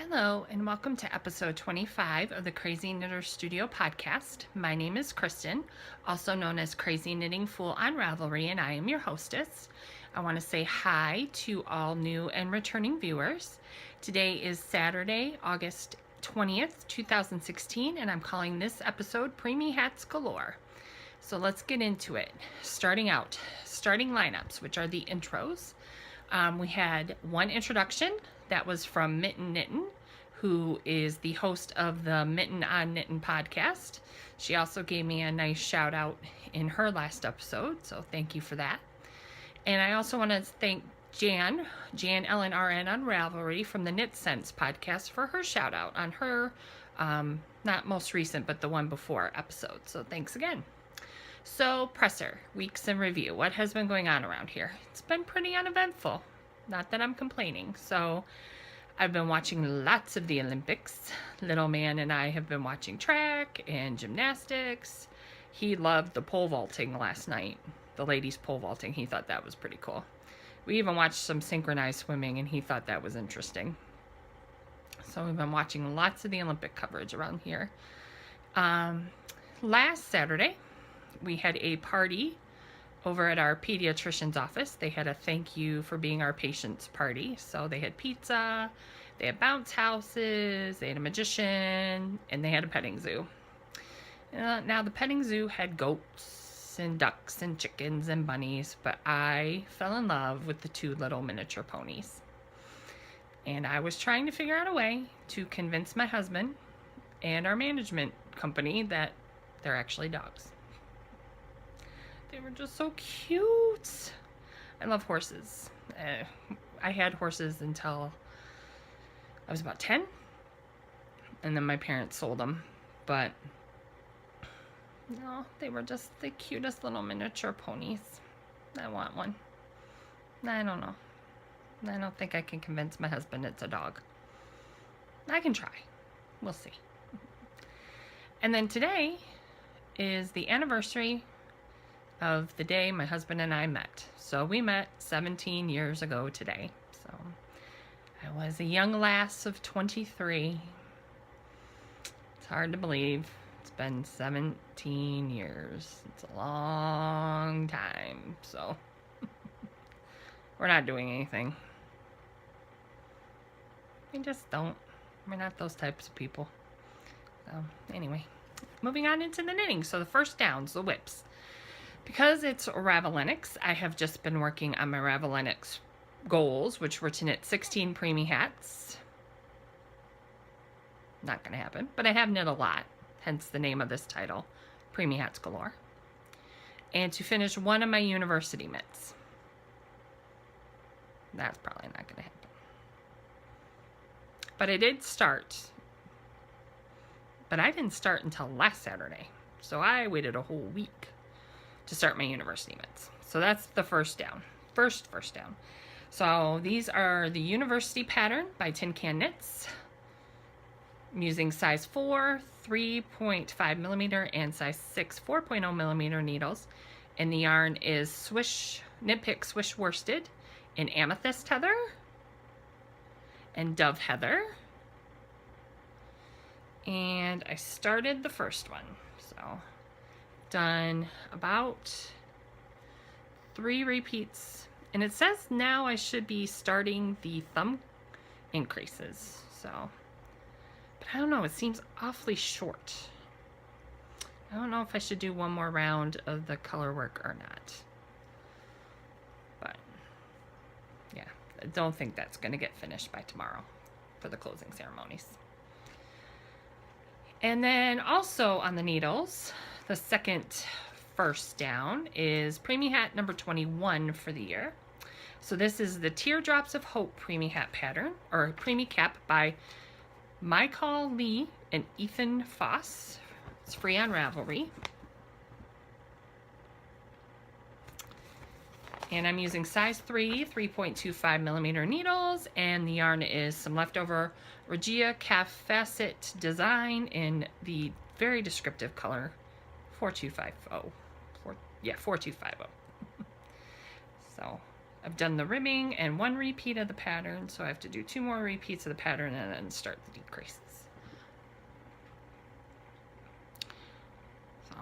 Hello, and welcome to episode 25 of the Crazy Knitter Studio podcast. My name is Kristen, also known as Crazy Knitting Fool on Ravelry, and I am your hostess. I want to say hi to all new and returning viewers. Today is Saturday, August 20th, 2016, and I'm calling this episode Preemie Hats Galore. So let's get into it. Starting lineups, which are the intros. We had one introduction that was from Mitten Knittin', who is the host of the Mitten on Knittin' podcast. She also gave me a nice shout out in her last episode, so thank you for that. And I also want to thank Jan LNRN on Ravelry from the Knit Sense podcast for her shout out on her, not most recent, but the one before episode. So thanks again. So presser, weeks in review. What has been going on around here? It's been pretty uneventful. Not that I'm complaining. So I've been watching lots of the Olympics. Little man and I have been watching track and gymnastics. He loved the pole vaulting last night. The ladies pole vaulting. He thought that was pretty cool. We even watched some synchronized swimming and he thought that was interesting. So we've been watching lots of the Olympic coverage around here. Last Saturday, we had a party over at our pediatrician's office. They had a thank you for being our patients party. So they had pizza, they had bounce houses, they had a magician, and they had a petting zoo. Now the petting zoo had goats and ducks and chickens and bunnies, but I fell in love with the two little miniature ponies. And I was trying to figure out a way to convince my husband and our management company that they're actually dogs. They were just so cute. I love horses. I had horses until I was about 10. And then my parents sold them. But, no, they were just the cutest little miniature ponies. I want one. I don't know. I don't think I can convince my husband it's a dog. I can try. We'll see. And then today is the anniversary of the day my husband and I met. So we met 17 years ago today. So I was a young lass of 23. It's hard to believe. It's been 17 years. It's a long time. So we're not doing anything. We just don't. We're not those types of people. So anyway, moving on into the knitting. So the first downs, the whips. Because it's Ravelenics, I have just been working on my Ravelenics goals, which were to knit 16 preemie hats. Not going to happen, but I have knit a lot, hence the name of this title, Preemie Hats Galore. And to finish one of my university mitts. That's probably not going to happen. But I did start. But I didn't start until last Saturday. So I waited a whole week to start my university mitts. So that's the first down. First down. So these are the University Pattern by Tin Can Knits. I'm using size 4, 3.5 millimeter, and size 6, 4.0 millimeter needles. And the yarn is Knit Pick Swish Worsted in Amethyst Heather and Dove Heather. And I started the first one. So done about 3 repeats, and it says now I should be starting the thumb increases, so, but I don't know, it seems awfully short. I don't know if I should do one more round of the color work or not, but yeah, I don't think that's going to get finished by tomorrow for the closing ceremonies. And then also on the needles, the first down is Preemie Hat number 21 for the year. So this is the Teardrops of Hope Preemie Hat pattern, or Preemie Cap by Michael Lee and Ethan Foss. It's free on Ravelry. And I'm using size 3, 3.25 millimeter needles, and the yarn is some leftover Regia Calf Facet design in the very descriptive color 4250. 4250. So I've done the ribbing and 1 repeat of the pattern, so I have to do 2 more repeats of the pattern and then start the decreases. So,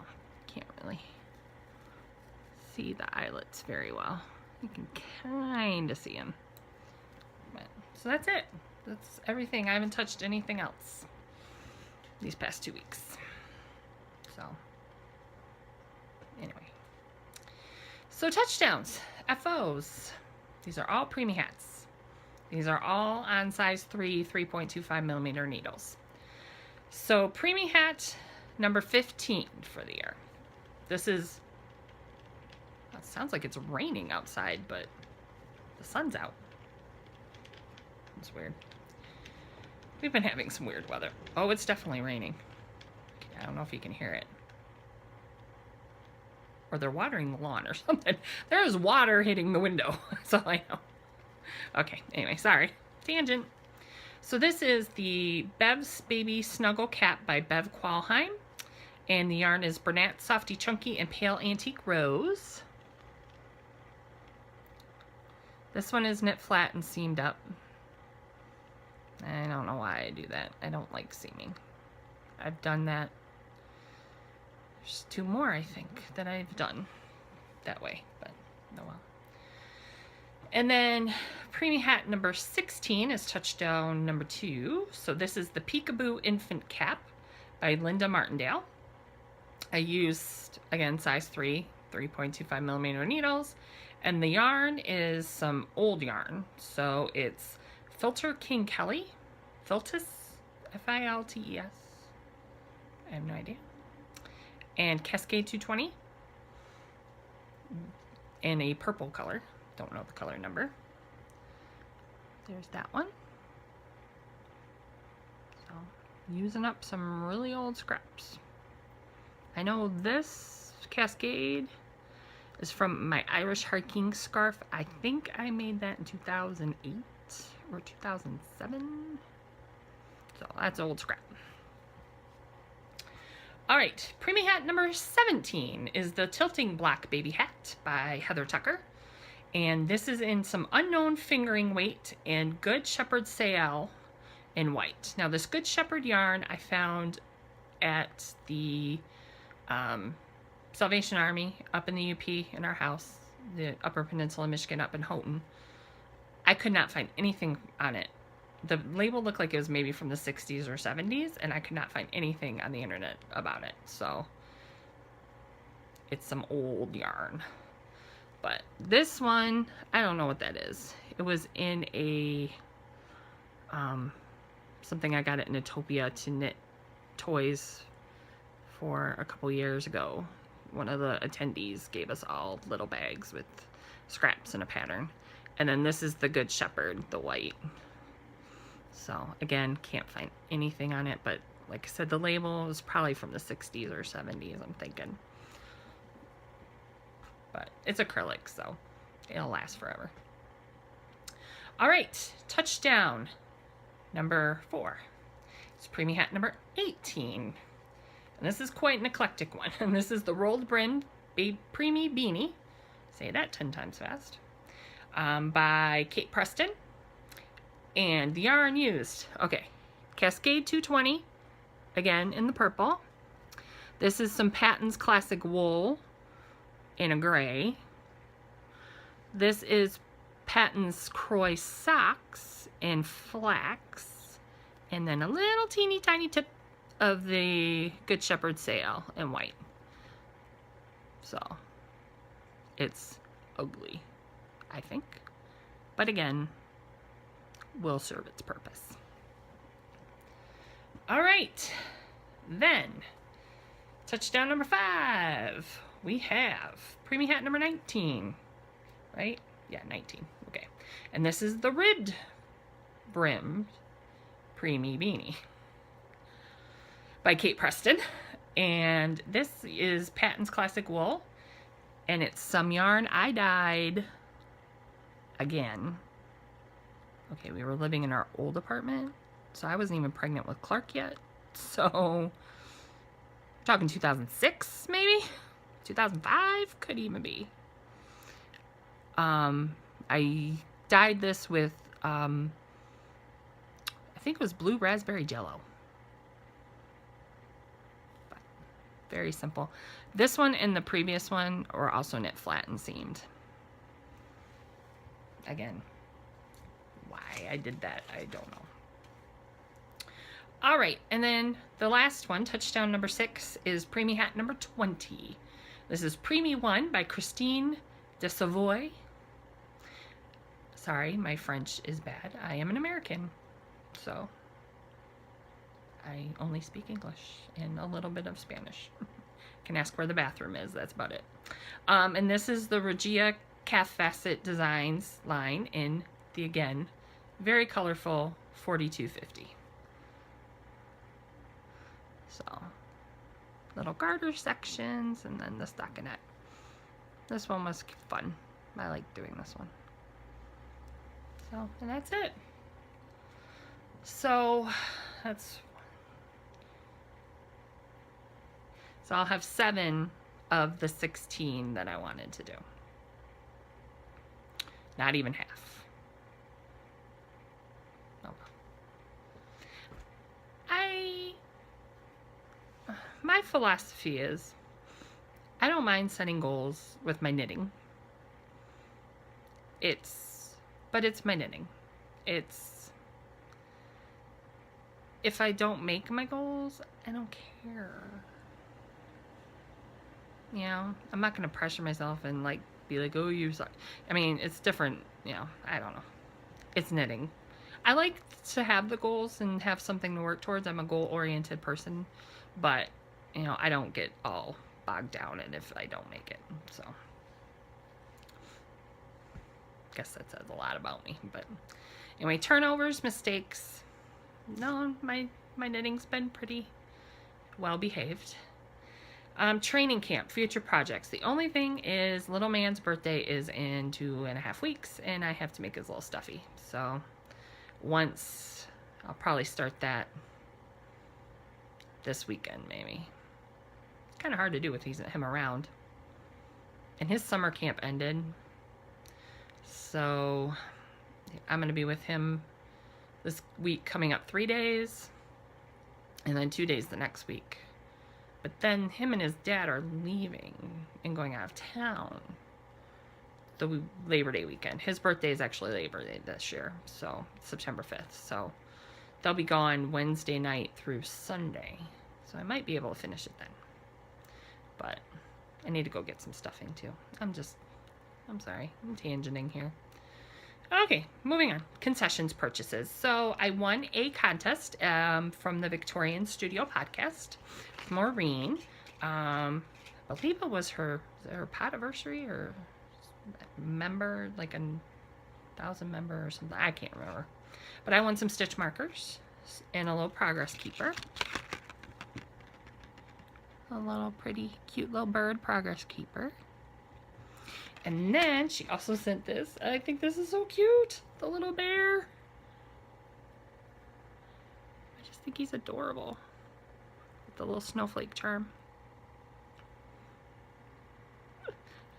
can't really see the eyelets very well. You can kind of see them. But, so that's it. That's everything. I haven't touched anything else these past 2 weeks. So, anyway. So touchdowns, FOs. These are all Preemie hats. These are all on size 3, 3.25 millimeter needles. So Preemie hat number 15 for the year. This is, it sounds like it's raining outside, but the sun's out. It's weird. We've been having some weird weather. Oh, it's definitely raining. I don't know if you can hear it. Or they're watering the lawn or something. There is water hitting the window. That's all I know. Okay, anyway, sorry. Tangent. So this is the Bev's Baby Snuggle Cap by Bev Qualheim. And the yarn is Bernat Softy Chunky and Pale Antique Rose. This one is knit flat and seamed up. I don't know why I do that. I don't like seaming. I've done that. There's 2 more, I think, that I've done that way, but no well. And then Preemie hat number 16 is touchdown number 2. So this is the Peekaboo Infant Cap by Linda Martindale. I used, again, size 3, 3.25 millimeter needles. And the yarn is some old yarn. So it's Filter King Kelly, Filtus, F-I-L-T-E-S. I have no idea. And Cascade 220 in a purple color. Don't know the color number. There's that one. So, using up some really old scraps. I know this Cascade is from my Irish Harking scarf. I think I made that in 2008 or 2007. So, that's old scrap. All right, Preemie hat number 17 is the Tilting Block Baby Hat by Heather Tucker. And this is in some unknown fingering weight and Good Shepherd Sail in white. Now this Good Shepherd yarn I found at the Salvation Army up in the UP in our house, the Upper Peninsula, Michigan, up in Houghton. I could not find anything on it. The label looked like it was maybe from the 60s or 70s, and I could not find anything on the internet about it. So it's some old yarn. But this one, I don't know what that is. It was in a something I got at Knitopia to knit toys for a couple years ago. One of the attendees gave us all little bags with scraps and a pattern. And then this is the Good Shepherd, the white. So again, can't find anything on it, but like I said, the label is probably from the 60s or 70s, I'm thinking. But it's acrylic, so it'll last forever. All right, touchdown number 4. It's Preemie hat number 18. And this is quite an eclectic one. And this is the rolled brimmed Preemie beanie. Say that 10 times fast. By Kate Preston. And the yarn used, okay, Cascade 220, again in the purple. This is some Patton's Classic Wool in a gray. This is Patton's Croy Socks in flax. And then a little teeny tiny tip of the Good Shepherd Sail in white. So, it's ugly, I think. But again, will serve its purpose. All right, then touchdown number 5. We have Preemie hat number 19, right? Yeah, 19. Okay, and this is the ribbed brimmed Preemie beanie by Kate Preston, and this is Patton's Classic Wool, and it's some yarn I dyed again. Okay, we were living in our old apartment, so I wasn't even pregnant with Clark yet. So, we're talking 2006, maybe? 2005? Could even be. I dyed this with, I think it was blue raspberry jello. But very simple. This one and the previous one were also knit flat and seamed. Again, why I did that, I don't know. All right, and then the last one, touchdown number 6, is Preemie hat number 20. This is Preemie 1 by Christine de Savoy. Sorry, my French is bad. I am an American, so I only speak English and a little bit of Spanish. Can ask where the bathroom is, that's about it. And this is the Regia Calf Facet Designs line in the, again, very colorful 4250. So, little garter sections, and then the stockinette. This one was fun. I like doing this one. So, and that's it. So, I'll have 7 of the 16 that I wanted to do. Not even half. Oh. My philosophy is, I don't mind setting goals with my knitting. But it's my knitting. If I don't make my goals, I don't care. You know, I'm not going to pressure myself and like be like, oh, you suck. I mean, it's different, you know, I don't know. It's knitting. I like to have the goals and have something to work towards. I'm a goal-oriented person, but, you know, I don't get all bogged down in if I don't make it. So, I guess that says a lot about me. But anyway, turnovers, mistakes. No, my knitting's been pretty well behaved. Training camp, future projects. The only thing is little man's birthday is in 2.5 weeks, and I have to make his little stuffy. So once, I'll probably start that this weekend maybe. It's kind of hard to do with him around. And his summer camp ended. So I'm going to be with him this week, coming up 3 days, and then 2 days the next week. But then him and his dad are leaving and going out of town the Labor Day weekend. His birthday is actually Labor Day this year, so September 5th. So they'll be gone Wednesday night through Sunday. So I might be able to finish it then. But I need to go get some stuffing too. I'm sorry, I'm tangenting here. Okay, moving on. Concessions purchases. So I won a contest from the Victorian Studio podcast. Maureen, I believe it was her podiversary or member, like 1,000 member or something. I can't remember. But I won some stitch markers and a little progress keeper. A little pretty, cute little bird progress keeper. And then she also sent this. I think this is so cute. The little bear. I just think he's adorable. With the little snowflake charm.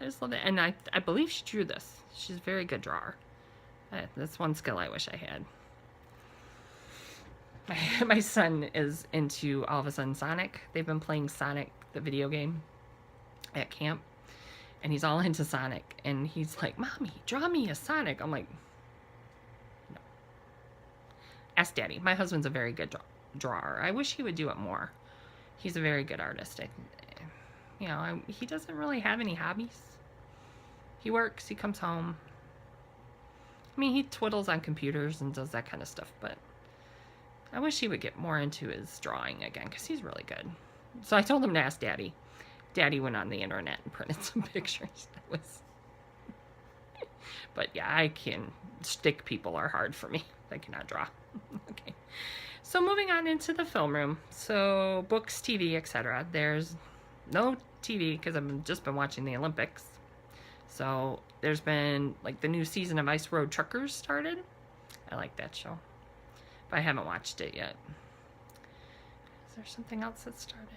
I just love it. And I believe she drew this. She's a very good drawer. That's one skill I wish I had. My son is into all of a sudden Sonic. They've been playing Sonic, the video game, at camp. And he's all into Sonic. And he's like, Mommy, draw me a Sonic. I'm like, no. Ask Daddy. My husband's a very good drawer. I wish he would do it more. He's a very good artist. He doesn't really have any hobbies. He works. He comes home. I mean, he twiddles on computers and does that kind of stuff. But I wish he would get more into his drawing again. Because he's really good. So I told him to ask Daddy. Daddy went on the internet and printed some pictures. But yeah, I can. Stick people are hard for me. I cannot draw. Okay. So moving on into the film room. So books, TV, etc. There's no TV because I've just been watching the Olympics. So there's been like the new season of Ice Road Truckers started. I like that show. But I haven't watched it yet. Is there something else that started?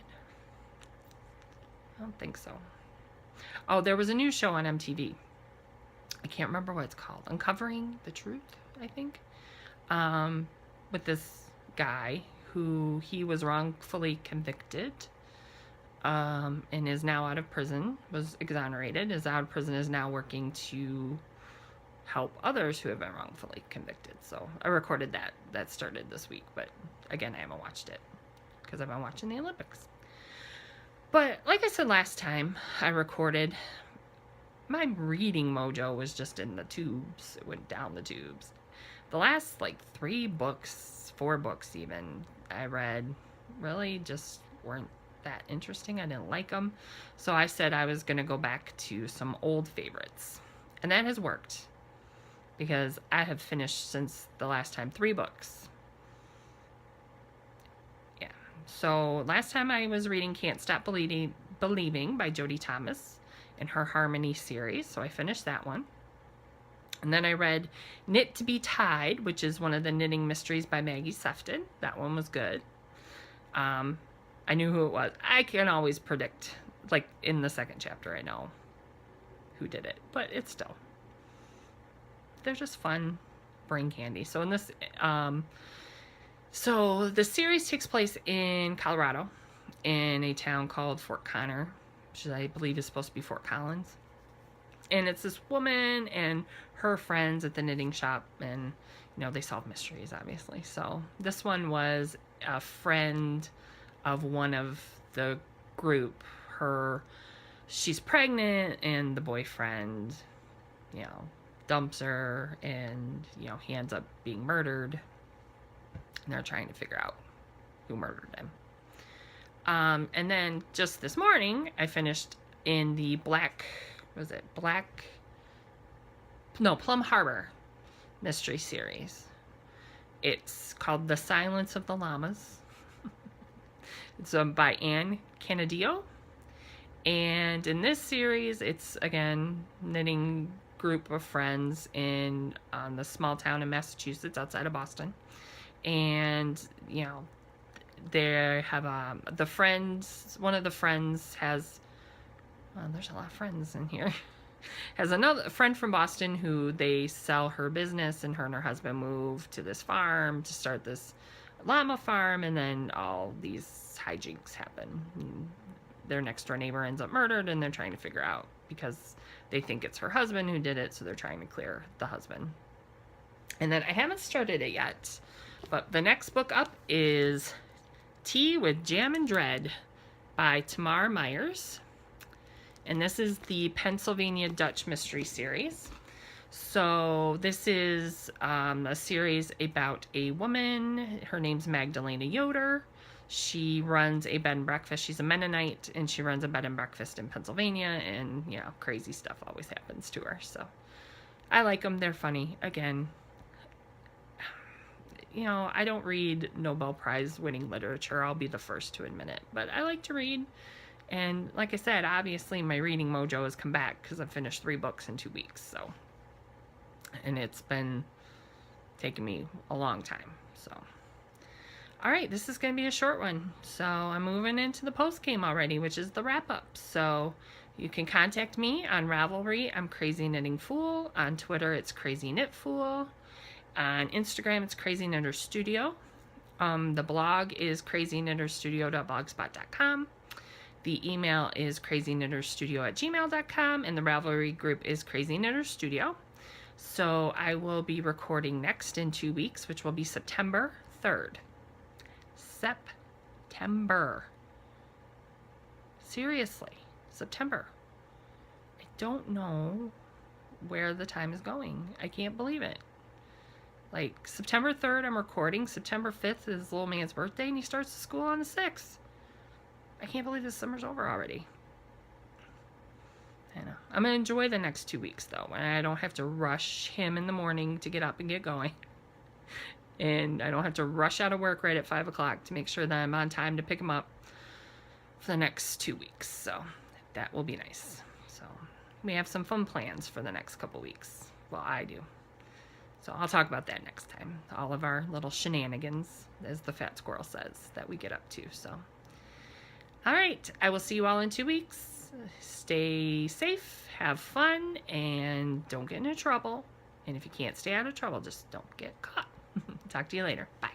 I don't think so. Oh, there was a new show on MTV. I can't remember what it's called. Uncovering the Truth, I think. With this guy who he was wrongfully convicted, and is now out of prison, was exonerated, is out of prison, is now working to help others who have been wrongfully convicted. So I recorded that. That started this week, but again, I haven't watched it because I've been watching the Olympics. But like I said last time I recorded, my reading mojo was just in the tubes. It went down the tubes. The last like 4 books even, I read really just weren't that interesting. I didn't like them. So I said I was going to go back to some old favorites. And that has worked because I have finished since the last time 3 books. Yeah. So last time I was reading Can't Stop Believing by Jodie Thomas in her Harmony series. So I finished that one. And then I read Knit to be Tied, which is one of the knitting mysteries by Maggie Sefton. That one was good. I knew who it was. I can always predict, like in the second chapter, I know who did it, but it's still, they're just fun brain candy. So in this, so the series takes place in Colorado, in a town called Fort Connor, which I believe is supposed to be Fort Collins. And it's this woman and her friends at the knitting shop, and you know, they solve mysteries, obviously. So this one was a friend of one of the group. She's pregnant, and the boyfriend, you know, dumps her, and you know, he ends up being murdered, and they're trying to figure out who murdered him. And then just this morning I finished in the Plum Harbor mystery series. It's called The Silence of the Llamas. It's by Anne Canadillo. And in this series, it's, again, knitting group of friends in the small town in Massachusetts outside of Boston. And, you know, they have one of the friends has, there's a lot of friends in here, has another friend from Boston who they sell her business, and her husband move to this farm to start this llama farm, and then all these hijinks happen. And their next door neighbor ends up murdered, and they're trying to figure out, because they think it's her husband who did it, so they're trying to clear the husband. And then I haven't started it yet, but the next book up is Tea with Jam and Dread by Tamar Myers. And this is the Pennsylvania Dutch Mystery Series. So this is a series about a woman. Her name's Magdalena Yoder. She runs a bed and breakfast. She's a Mennonite, and she runs a bed and breakfast in Pennsylvania, and, you know, crazy stuff always happens to her. So I like them. They're funny. Again, you know, I don't read Nobel Prize winning literature. I'll be the first to admit it. But I like to read. And like I said, obviously my reading mojo has come back because I've finished 3 books in 2 weeks. So, and it's been taking me a long time. So, all right, this is going to be a short one. So I'm moving into the post game already, which is the wrap up. So you can contact me on Ravelry. I'm Crazy Knitting Fool. On Twitter, it's Crazy Knit Fool. On Instagram, it's Crazy Knitter Studio. The blog is crazyknitterstudio.blogspot.com. The email is crazyknitterstudio@gmail.com, and the Ravelry group is Crazy Knitter Studio. So I will be recording next in 2 weeks, which will be September 3rd. September. Seriously, September. I don't know where the time is going. I can't believe it. Like, September 3rd, I'm recording. September 5th is little man's birthday, and he starts school on the 6th. I can't believe this summer's over already. I know. I'm going to enjoy the next 2 weeks, though. And I don't have to rush him in the morning to get up and get going. And I don't have to rush out of work right at 5 o'clock to make sure that I'm on time to pick him up for the next 2 weeks. So that will be nice. So we have some fun plans for the next couple weeks. Well, I do. So I'll talk about that next time. All of our little shenanigans, as the fat squirrel says, that we get up to. So, all right. I will see you all in 2 weeks. Stay safe. have fun and don't get into trouble. And if you can't stay out of trouble, just don't get caught. Talk to you later. Bye.